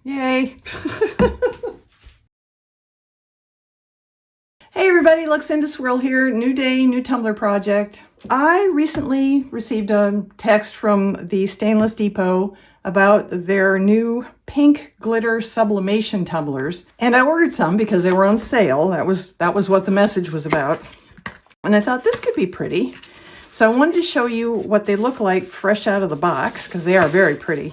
Yay! Hey everybody, Luxinda Swirl here. New day, new Tumbler project. I recently received a text from the Stainless Depot about their new pink glitter sublimation tumblers, and I ordered some because they were on sale. That was what the message was about. And I thought this could be pretty. So I wanted to show you what they look like fresh out of the box because they are very pretty.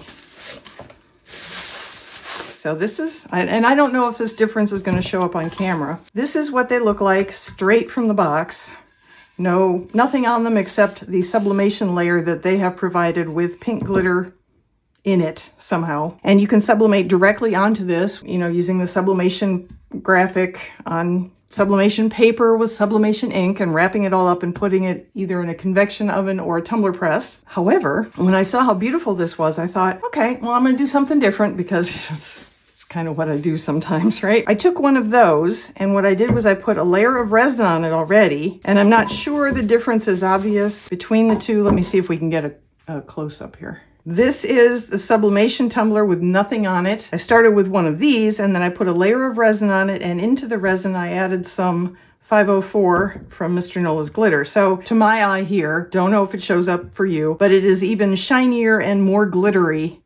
So this is, and I don't know if this difference is going to show up on camera. This is what they look like straight from the box. Nothing on them except the sublimation layer that they have provided with pink glitter in it somehow. And you can sublimate directly onto this, using the sublimation graphic on sublimation paper with sublimation ink and wrapping it all up and putting it either in a convection oven or a tumbler press. However, when I saw how beautiful this was, I thought, okay, well, I'm going to do something different because it's kind of what I do sometimes, right? I took one of those, and what I did was I put a layer of resin on it already, and I'm not sure the difference is obvious between the two. Let me see if we can get a close-up here. This is the sublimation tumbler with nothing on it. I started with one of these, and then I put a layer of resin on it, and into the resin I added some 504 from Mr. Nola's glitter. So to my eye here, don't know if it shows up for you, but it is even shinier and more glittery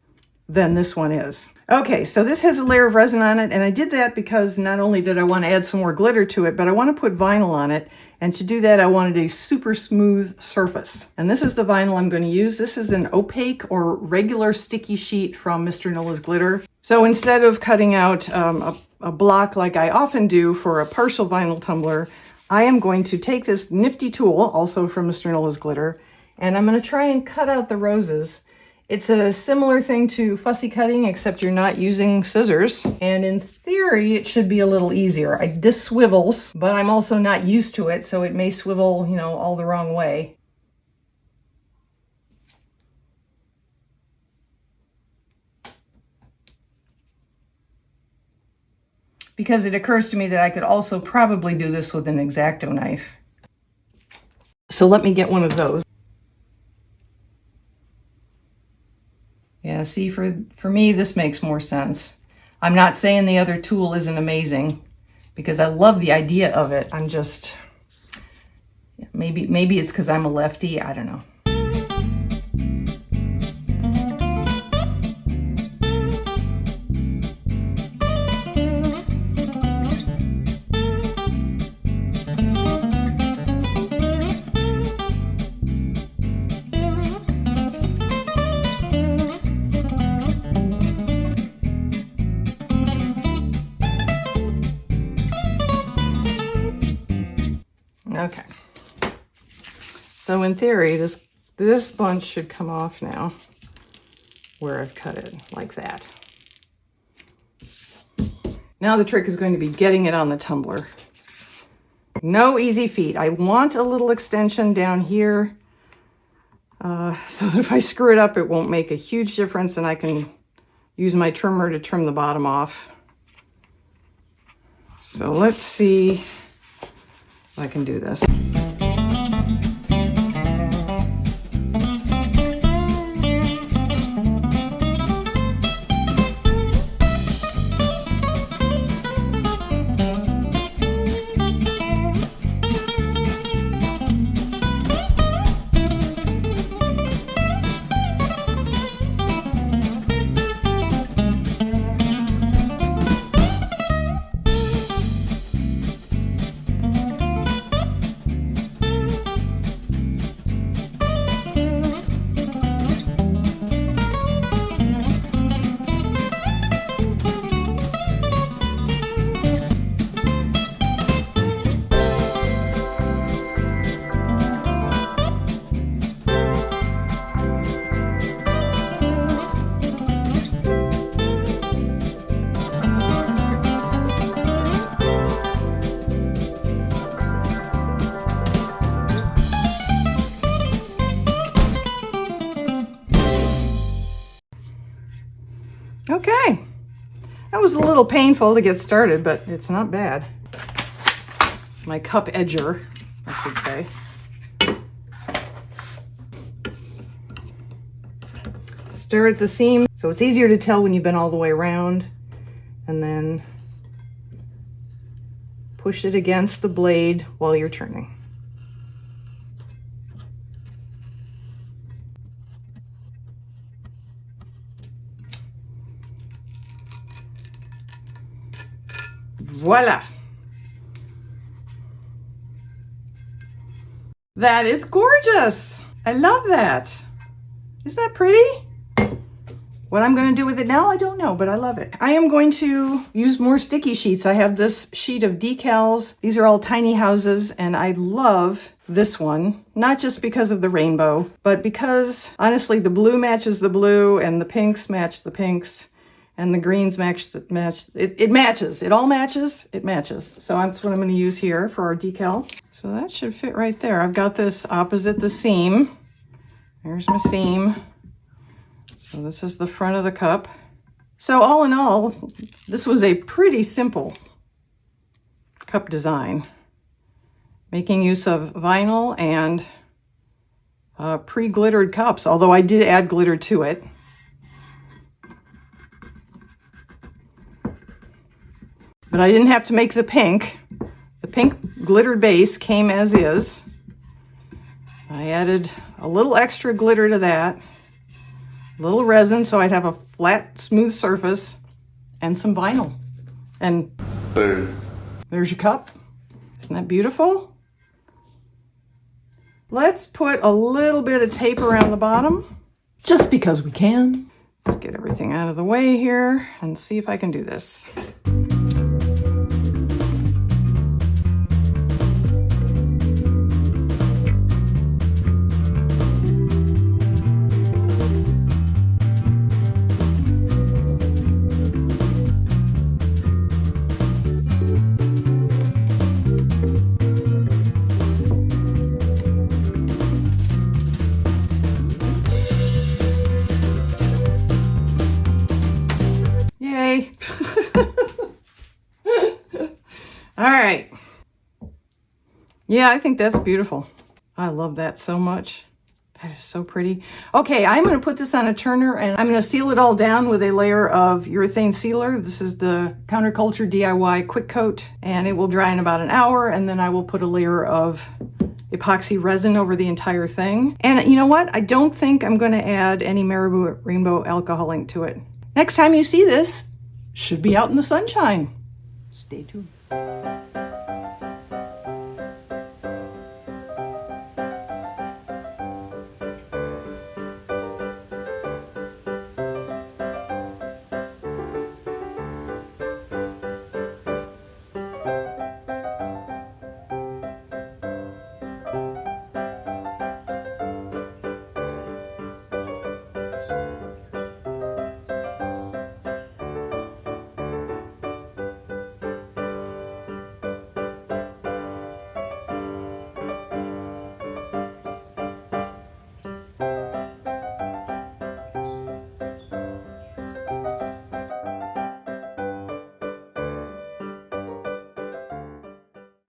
than this one is. Okay, so this has a layer of resin on it, and I did that because not only did I want to add some more glitter to it, but I want to put vinyl on it, and to do that I wanted a super smooth surface. And this is the vinyl I'm going to use. This is an opaque or regular sticky sheet from Mr. Nola's glitter. So instead of cutting out a block like I often do for a partial vinyl tumbler, I am going to take this nifty tool, also from Mr. Nola's glitter, and I'm going to try and cut out the roses. It's a similar thing to fussy cutting, except you're not using scissors. And in theory, it should be a little easier. This swivels, but I'm also not used to it, so it may swivel, all the wrong way. Because it occurs to me that I could also probably do this with an X-Acto knife. So let me get one of those. Yeah, see, for me, this makes more sense. I'm not saying the other tool isn't amazing, because I love the idea of it. I'm just, maybe it's because I'm a lefty, I don't know. Okay, so in theory, this bunch should come off now where I've cut it, like that. Now the trick is going to be getting it on the tumbler. No easy feat. I want a little extension down here so that if I screw it up, it won't make a huge difference and I can use my trimmer to trim the bottom off. So let's see I can do this. Okay, that was a little painful to get started, but it's not bad. My cup edger, I should say. Stir at the seam So it's easier to tell when you've been all the way around. And then push it against the blade while you're turning. Voila! That is gorgeous! I love that! Isn't that pretty? What I'm going to do with it now, I don't know, but I love it. I am going to use more sticky sheets. I have this sheet of decals. These are all tiny houses, and I love this one. Not just because of the rainbow, but because, honestly, the blue matches the blue, and the pinks match the pinks, and the greens match. It matches. It all matches. It matches. So that's what I'm going to use here for our decal. So that should fit right there. I've got this opposite the seam. There's my seam. So this is the front of the cup. So all in all, this was a pretty simple cup design, making use of vinyl and pre-glittered cups, although I did add glitter to it. But I didn't have to make the pink. The pink glittered base came as is. I added a little extra glitter to that. A little resin so I'd have a flat, smooth surface, and some vinyl. And boom. There's your cup. Isn't that beautiful? Let's put a little bit of tape around the bottom, just because we can. Let's get everything out of the way here and see if I can do this. Yay. All right. Yeah, I think that's beautiful. I love that so much. That is so pretty. Okay, I'm going to put this on a turner and I'm going to seal it all down with a layer of urethane sealer. This is the Counterculture DIY Quick Coat, and it will dry in about an hour, and then I will put a layer of epoxy resin over the entire thing. And you know what? I don't think I'm going to add any Marabou Rainbow alcohol ink to it. Next time you see this, should be out in the sunshine. Stay tuned.